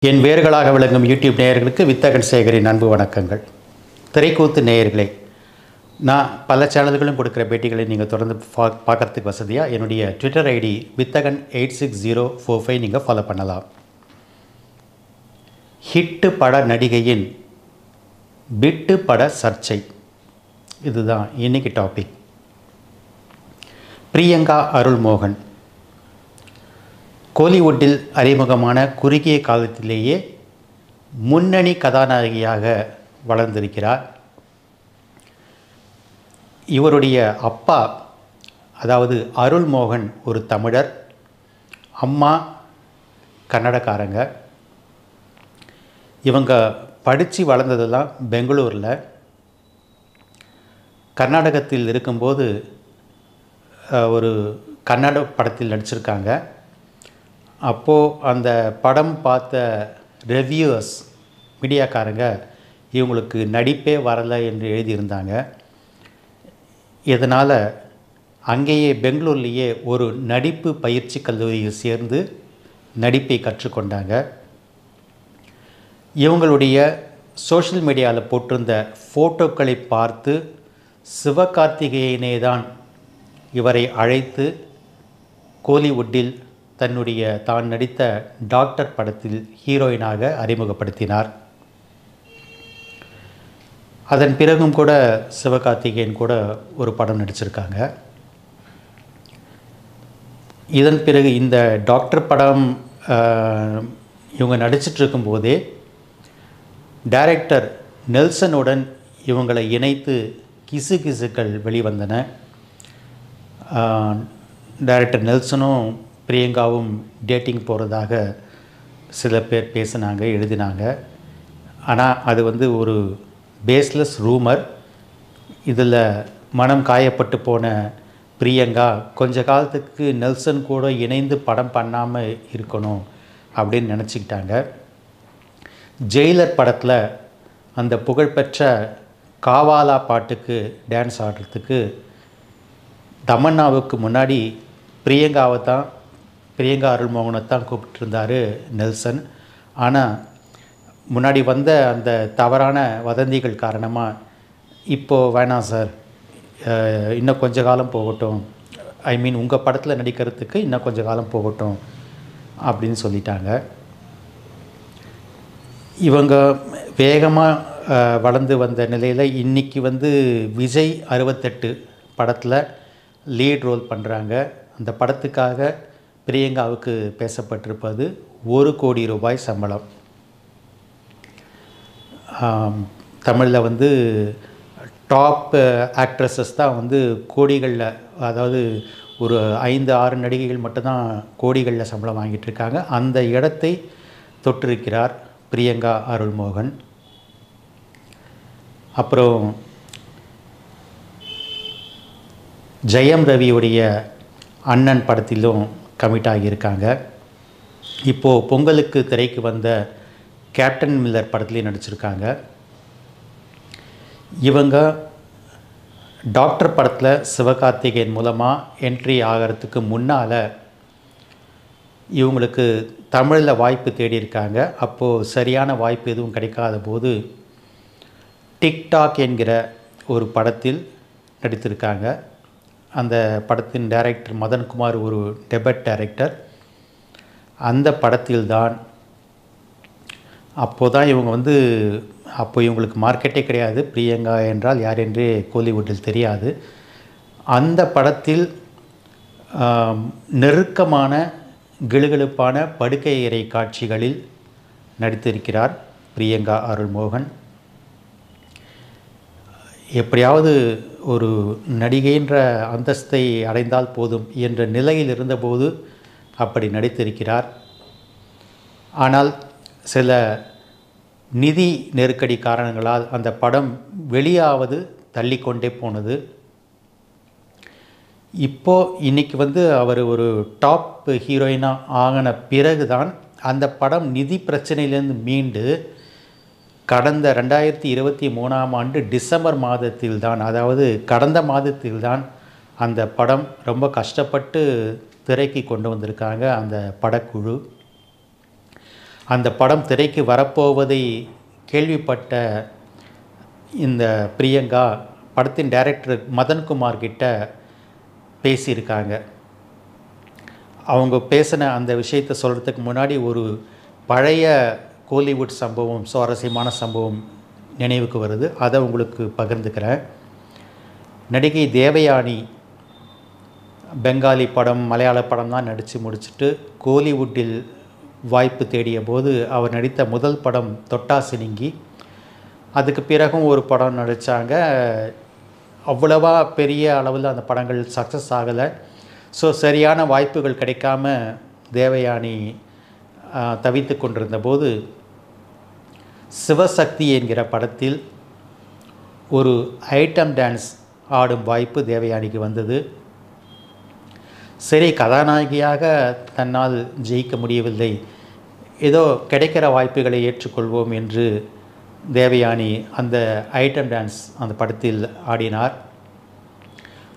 என் வேர்களாக விளங்கும் யூடியூப் நேயர்களுக்கு வித்தகன் சேகரின் அன்பு வணக்கங்கள். திரைக்கூத்து நேயர்களே, நான் பல சேனல்களும் கொடுக்குற பேட்டிகளை நீங்கள் தொடர்ந்து பார்க்குறதுக்கு வசதியாக என்னுடைய ட்விட்டர் ஐடி வித்தகன் 86045 நீங்கள் ஃபாலோ பண்ணலாம். ஹிட்டு பட நடிகையின் பிட்டு பட சர்ச்சை, இதுதான் இன்னைக்கு டாபிக். பிரியங்கா அருள்மோகன் கோலிவுட்டில் அறிமுகமான குறுகிய காலத்திலேயே முன்னணி கதாநாயகியாக வளர்ந்திருக்கிறார். இவருடைய அப்பா, அதாவது அருள்மோகன், ஒரு தமிழர், அம்மா கன்னடக்காரங்க. இவங்க படித்து வளர்ந்ததெல்லாம் பெங்களூரில். கர்நாடகத்தில் இருக்கும்போது ஒரு கன்னட படத்தில் நடிச்சிருக்காங்க. அப்போது அந்த படம் பார்த்த ரிவ்யூவர்ஸ், மீடியாக்காரங்க, இவங்களுக்கு நடிப்பே வரலை என்று எழுதியிருந்தாங்க. இதனால் அங்கேயே பெங்களூர்லேயே ஒரு நடிப்பு பயிற்சி கல்லூரியில் சேர்ந்து நடிப்பை கற்றுக்கொண்டாங்க. இவங்களுடைய சோஷியல் மீடியாவில் போட்டிருந்த ஃபோட்டோக்களை பார்த்து சிவகார்த்திகேயனே தான் இவரை அழைத்து கோலிவுட்டில் தன்னுடைய தான் நடித்த டாக்டர் படத்தில் ஹீரோயினாக அறிமுகப்படுத்தினார். அதன் பிறகும் கூட சிவகார்த்திகேயன் கூட ஒரு படம் நடிச்சிருக்காங்க. இதன் பிறகு இந்த டாக்டர் படம் இவங்க நடிச்சிட்ருக்கும்போதே டைரக்டர் நெல்சனுடன் இவங்களை இணைத்து கிசுகிசுக்கள் வெளிவந்தன. டைரக்டர் நெல்சனும் பிரியங்காவும் டேட்டிங் போகிறதாக சில பேர் பேசினாங்க, எழுதினாங்க. ஆனால் அது ஒரு பேஸ்லெஸ் ரூமர். இதில் மனம் காயப்பட்டு போன பிரியங்கா கொஞ்ச காலத்துக்கு நெல்சன் கூட இணைந்து படம் பண்ணாமல் இருக்கணும் அப்படின்னு நினச்சிக்கிட்டாங்க. ஜெயிலர் படத்தில் அந்த புகழ்பெற்ற காவாலா பாட்டுக்கு டான்ஸ் ஆடுறதுக்கு தமன்னாவுக்கு முன்னாடி பிரியங்கா அருள்மோகனை தான் கூப்பிட்டுருந்தார் நெல்சன். ஆனால் முன்னாடி வந்த அந்த தவறான வதந்திகள் காரணமாக இப்போது வேணாம் சார், இன்னும் கொஞ்ச காலம் போகட்டும், உங்கள் படத்தில் நடிக்கிறதுக்கு இன்னும் கொஞ்ச காலம் போகட்டும் அப்படின்னு சொல்லிட்டாங்க. இவங்க வேகமாக வளர்ந்து வந்த நிலையில் இன்றைக்கி விஜய் 68 படத்தில் லீட் ரோல் பண்ணுறாங்க. அந்த படத்துக்காக பிரியங்காவுக்கு பேசப்பட்டிருப்பது 1 கோடி ரூபாய் சம்பளம். தமிழில் டாப் ஆக்ட்ரஸஸ் தான் கோடிகளில், அதாவது ஒரு 5-6 நடிகைகள் மட்டும்தான் கோடிகளில் சம்பளம் வாங்கிட்டுருக்காங்க. அந்த இடத்தை தொட்டிருக்கிறார் பிரியங்கா அருள்மோகன். அப்புறம் ஜெயம் ரவியுடைய அண்ணன் படத்திலும் கமிட் ஆகியிருக்காங்க. இப்போது பொங்கலுக்கு திரைக்கு வந்த கேப்டன் மில்லர் படத்துலேயும் நடிச்சிருக்காங்க. இவங்க டாக்டர் படத்தில் சிவகார்த்திகேயன் மூலமாக என்ட்ரி ஆகிறதுக்கு முன்னால் இவங்களுக்கு தமிழில் வாய்ப்பு தேடியிருக்காங்க. அப்போது சரியான வாய்ப்பு எதுவும் கிடைக்காத போது டிக்டாக் என்கிற ஒரு படத்தில் நடித்திருக்காங்க. அந்த படத்தின் டைரக்டர் மதன்குமார் ஒரு டெபட் டைரக்டர். அந்த படத்தில்தான் அப்போதான் இவங்க அப்போ இவங்களுக்கு மார்க்கெட்டே கிடையாது, பிரியங்கா என்றால் யார் என்றே கோலிவுட்டில் தெரியாது. அந்த படத்தில் நெருக்கமான கிளுகிளுப்பான படுக்கை அறை காட்சிகளில் நடித்திருக்கிறார் பிரியங்கா அருள்மோகன். எப்படியாவது ஒரு நடிகைன்ற அந்தஸ்தை அடைந்தால் போதும் என்ற நிலையில் இருந்தபோது அப்படி நடித்திருக்கிறார். ஆனால் சில நிதி நெருக்கடி காரணங்களால் அந்த படம் வெளியாவது தள்ளிக்கொண்டே போனது. இன்றைக்கி அவர் ஒரு டாப் ஹீரோயினாக ஆகின பிறகு தான் அந்த படம் நிதி பிரச்சனையிலேருந்து மீண்டு கடந்த 2023ஆம் ஆண்டு டிசம்பர் மாதத்தில்தான், அதாவது கடந்த மாதத்தில்தான் அந்த படம் ரொம்ப கஷ்டப்பட்டு திரைக்கு கொண்டு வந்திருக்காங்க அந்த படக்குழு. அந்த படம் திரைக்கு வரப்போவதை கேள்விப்பட்ட இந்த பிரியங்கா படத்தின் டைரக்டர் மதன்குமார் கிட்ட பேசியிருக்காங்க. அவங்க பேசின அந்த விஷயத்தை சொல்கிறதுக்கு முன்னாடி ஒரு பழைய கோலிவுட் சம்பவம், சுவாரஸ்யமான சம்பவம் நினைவுக்கு வருது. அதை உங்களுக்கு பகிர்ந்துக்கிறேன். நடிகை தேவயானி பெங்காலி படம், மலையாள படம் தான் நடித்து முடிச்சுட்டு கோலிவுட்டில் வாய்ப்பு தேடிய போது அவர் நடித்த முதல் படம் தொட்டா சினிங்கி. அதுக்கு பிறகும் ஒரு படம் நடித்தாங்க. அவ்வளவா பெரிய அளவில் அந்த படங்கள் சக்ஸஸ் ஆகலை. ஸோ சரியான வாய்ப்புகள் கிடைக்காம தேவயானி தவித்து கொண்டிருந்த போது சிவசக்தி என்கிற படத்தில் ஒரு ஐட்டம் டான்ஸ் ஆடும் வாய்ப்பு தேவயானிக்கு வந்தது. சரி, கதாநாயகியாக தன்னால் ஜெயிக்க முடியவில்லை, ஏதோ கிடைக்கிற வாய்ப்புகளை ஏற்றுக்கொள்வோம் என்று தேவயானி அந்த ஐட்டம் டான்ஸ் அந்த படத்தில் ஆடினார்.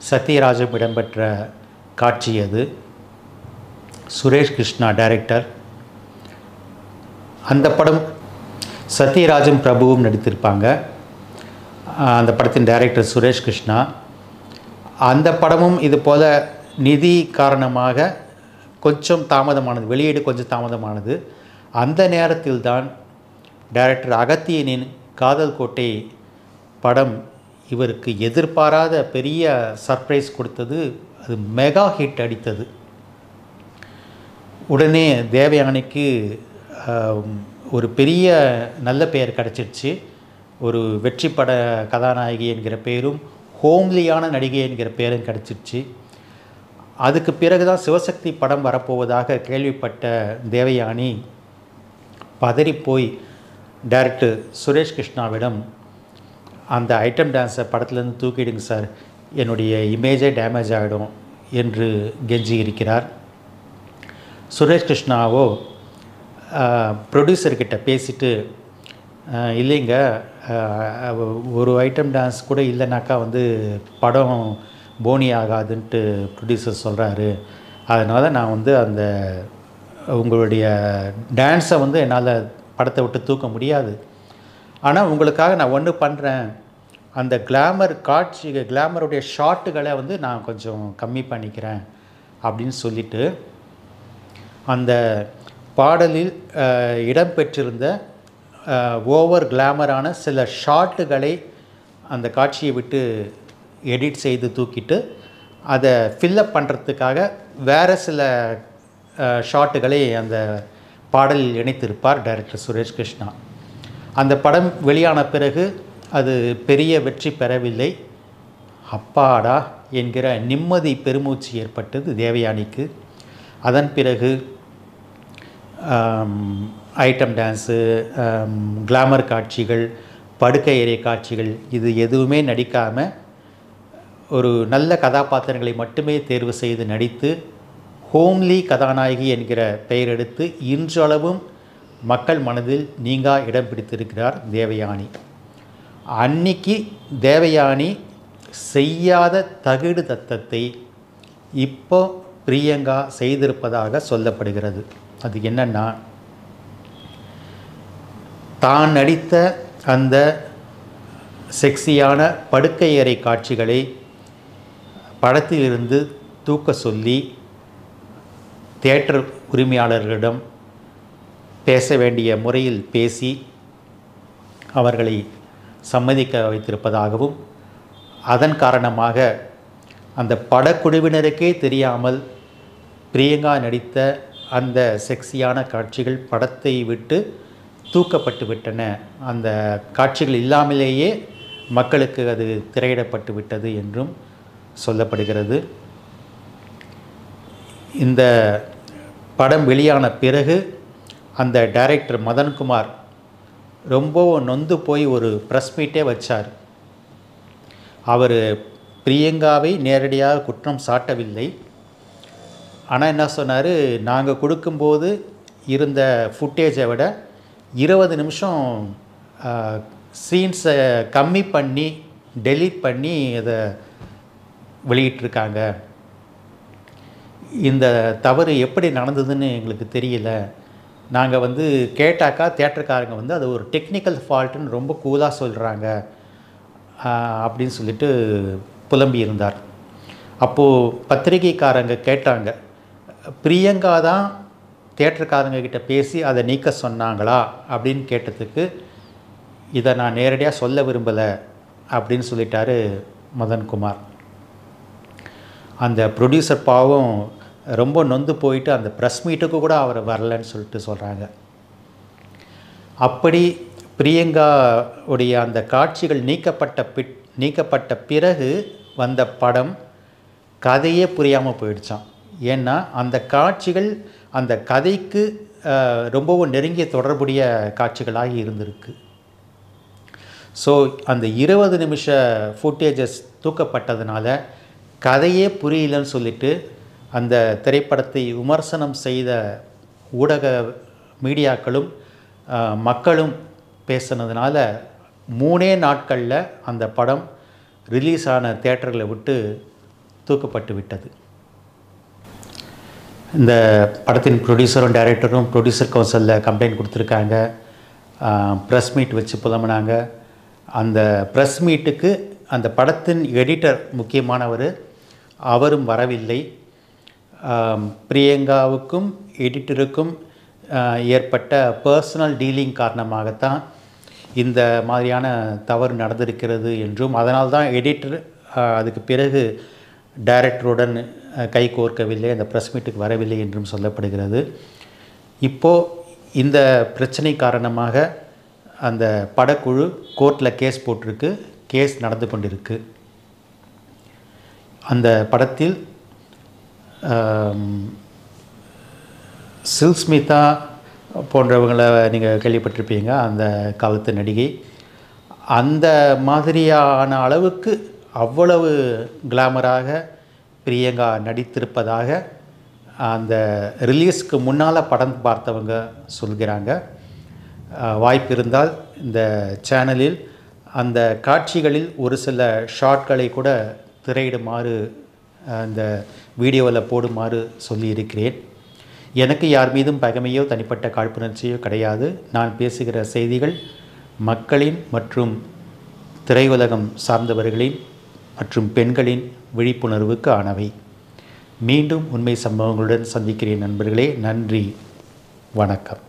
சத்யராஜும் இடம்பெற்ற காட்சி அது. சுரேஷ் கிருஷ்ணா டைரக்டர். அந்த படம் சத்யராஜும் பிரபுவும் நடித்திருப்பாங்க. அந்த படத்தின் டைரக்டர் சுரேஷ் கிருஷ்ணா. அந்த படமும் இது போல் நிதி காரணமாக கொஞ்சம் தாமதமானது, வெளியீடு கொஞ்சம் தாமதமானது. அந்த நேரத்தில் தான் டைரக்டர் அகத்தியனின் காதல் கோட்டை படம் இவருக்கு எதிர்பாராத பெரிய சர்ப்ரைஸ் கொடுத்தது. அது மெகா ஹிட் அடித்தது. உடனே தேவயானிக்கு ஒரு பெரிய நல்ல பெயர் கிடச்சிருச்சு. ஒரு வெற்றி பட கதாநாயகி என்கிற பெயரும் ஹோம்லியான நடிகை என்கிற பெயரும் கிடச்சிருச்சு. அதுக்கு பிறகு தான் சிவசக்தி படம் வரப்போவதாக கேள்விப்பட்ட தேவயானி பதறிப்போய் டைரக்டர் சுரேஷ் கிருஷ்ணாவிடம் அந்த ஐட்டம் டான்ஸை படத்துலேருந்து தூக்கிடுங்க சார், என்னுடைய இமேஜே டேமேஜ் ஆகிடும் என்று கெஞ்சி இருக்கிறார். சுரேஷ் கிருஷ்ணாவோ ப்ரொடியூசர்கிட்ட பேசிட்டு, இல்லைங்க, ஒரு ஐட்டம் டான்ஸ் கூட இல்லைனாக்கா படம் போனி ஆகாதுன்ட்டு ப்ரொடியூசர் சொல்கிறாரு. அதனால் நான் அந்த உங்களுடைய டான்ஸை என்னால் படத்தை விட்டு தூக்க முடியாது. ஆனால் உங்களுக்காக நான் ஒன்று பண்ணுறேன், அந்த கிளாமருடைய ஷாட்டுகளை நான் கொஞ்சம் கம்மி பண்ணிக்கிறேன் அப்படின்னு சொல்லிவிட்டு அந்த பாடலில் இடம்பெற்றிருந்த ஓவர் கிளாமரான சில ஷாட்டுகளை அந்த காட்சியை விட்டு எடிட் செய்து தூக்கிட்டு அதை ஃபில்லப் பண்ணுறதுக்காக வேறு சில ஷாட்டுகளை அந்த பாடலில் இணைத்திருப்பார் டைரக்டர் சுரேஷ் கிருஷ்ணா. அந்த படம் வெளியான பிறகு அது பெரிய வெற்றி பெறவில்லை. அப்பாடா என்கிற நிம்மதி பெருமூச்சு ஏற்பட்டது தேவயானிக்கு. அதன் பிறகு ஐட்டம் டான்ஸு, கிளாமர் காட்சிகள், படுக்கை அறை காட்சிகள், இது எதுவுமே நடிக்காமல் ஒரு நல்ல கதாபாத்திரங்களை மட்டுமே தேர்வு செய்து நடித்து ஹோம்லி கதாநாயகி என்கிற பெயர் எடுத்து இன்றளவும் மக்கள் மனதில் நீங்கா இடம் பிடித்திருக்கிறார் தேவயானி. அன்னைக்கு தேவயானி செய்யாத தகிடு தத்தத்தை இப்போ பிரியங்கா செய்திருப்பதாக சொல்லப்படுகிறது. அது என்னன்னா, தான் நடித்த அந்த செக்ஸியான படுக்கை அறை காட்சிகளை படத்திலிருந்து தூக்க சொல்லி தியேட்டர் உரிமையாளர்களிடம் பேச வேண்டிய முறையில் பேசி அவர்களை சம்மதிக்க வைத்திருப்பதாகவும், அதன் காரணமாக அந்த படக்குழுவினருக்கே தெரியாமல் பிரியங்கா நடித்த அந்த செக்ஸியான காட்சிகள் படத்தை விட்டு தூக்கப்பட்டு விட்டன, அந்த காட்சிகள் இல்லாமலேயே மக்களுக்கு அது திரையிடப்பட்டு விட்டது என்றும் சொல்லப்படுகிறது. இந்த படம் வெளியான பிறகு அந்த டைரக்டர் மதன்குமார் ரொம்ப நொந்து போய் ஒரு ப்ரெஸ் மீட்டே வச்சார். அவர் பிரியங்காவை நேரடியாக குற்றம் சாட்டவில்லை. ஆனால் என்ன சொன்னார், நாங்கள் கொடுக்கும்போது இருந்த ஃபுட்டேஜை விட 20 நிமிஷம் சீன்ஸை கம்மி பண்ணி டெலீட் பண்ணி அதை வெளியிட்டிருக்காங்க. இந்த தவறு எப்படி நடந்ததுன்னு எங்களுக்கு தெரியல. நாங்கள் வந்து கேட்டாக்கா தியேட்டருக்காரங்க வந்து அது ஒரு டெக்னிக்கல் ஃபால்ட்டுன்னு ரொம்ப கூலாக சொல்கிறாங்க அப்படின்னு சொல்லிட்டு புலம்பி இருந்தார். அப்போது பத்திரிகைக்காரங்க கேட்டாங்க, பிரியங்கா தான் தியேட்டருக்காரங்க கிட்ட பேசி அதை நீக்க சொன்னாங்களா அப்படின்னு கேட்டதுக்கு, இதை நான் நேரடியாக சொல்ல விரும்பலை அப்படின்னு சொல்லிட்டாரு மதன்குமார். அந்த ப்ரொடியூசர் பாவம் ரொம்ப நொந்து போயிட்டு அந்த ப்ரெஸ் மீட்டுக்கு கூட அவர் வரலன்னு சொல்லிட்டு சொல்கிறாங்க. அப்படி பிரியங்கா உடைய அந்த காட்சிகள் நீக்கப்பட்ட பிறகு வந்த படம் கதையே புரியாமல் போயிடுச்சான். ஏன்னா அந்த காட்சிகள் அந்த கதைக்கு ரொம்பவும் நெருங்கிய தொடர்புடைய காட்சிகளாக இருந்திருக்கு. ஸோ அந்த 20 நிமிஷ ஃபுட்டேஜஸ் தூக்கப்பட்டதுனால கதையே புரியலன்னு சொல்லிட்டு அந்த திரைப்படத்தை விமர்சனம் செய்த ஊடக மீடியாக்களும் மக்களும் பேசினதுனால 3 நாட்களில் அந்த படம் ரிலீஸ் ஆன தியேட்டர்களை விட்டு தூக்கப்பட்டு விட்டது. இந்த படத்தின் ப்ரொடியூசரும் டைரக்டரும் ப்ரொடியூசர் கவுன்சிலில் கம்ப்ளைண்ட் கொடுத்துருக்காங்க. ப்ரெஸ் மீட் வச்சு புலம்புனாங்க. அந்த ப்ரெஸ் மீட்டுக்கு அந்த படத்தின் எடிட்டர் முக்கியமானவர் அவரும் வரவில்லை. பிரியங்காவுக்கும் எடிட்டருக்கும் ஏற்பட்ட பர்சனல் டீலிங் காரணமாகத்தான் இந்த மாதிரியான தவறு நடந்திருக்கிறது என்றும், அதனால்தான் எடிட்டர் அதுக்கு பிறகு டைரக்டருடன் கை கோர்க்கவில்லை, அந்த ப்ரெஸ் மீட்டுக்கு வரவில்லை என்றும் சொல்லப்படுகிறது. இப்போது இந்த பிரச்சனை காரணமாக அந்த படக்குழு கோர்ட்டில் கேஸ் போட்டிருக்கு. கேஸ் நடந்து கொண்டிருக்கு. அந்த படத்தில் சில்ஸ்மிதா போன்றவங்களை நீங்கள் கேள்விப்பட்டிருப்பீங்க, அந்த காலத்து நடிகை. அந்த மாதிரியான அளவுக்கு அவ்வளவு கிளாமராக பிரியங்கா நடித்திருப்பதாக அந்த ரிலீஸ்க்கு முன்னால் படம் பார்த்தவங்க சொல்கிறாங்க. வாய்ப்பு இருந்தால் இந்த சேனலில் அந்த காட்சிகளில் ஒரு சில ஷாட்களை கூட திரையிடுமாறு அந்த வீடியோவில் போடுமாறு சொல்லியிருக்கிறேன். எனக்கு யார் மீதும் பகைமையோ தனிப்பட்ட காழ்ப்புணர்ச்சியோ கிடையாது. நான் பேசுகிற செய்திகள் மக்களின் மற்றும் திரையுலகம் சார்ந்தவர்களின் மற்றும் பெண்களின் விழிப்புணர்வுக்கு ஆனவை. மீண்டும் உண்மை சம்பவங்களுடன் சந்திக்கிறேன் நண்பர்களே. நன்றி, வணக்கம்.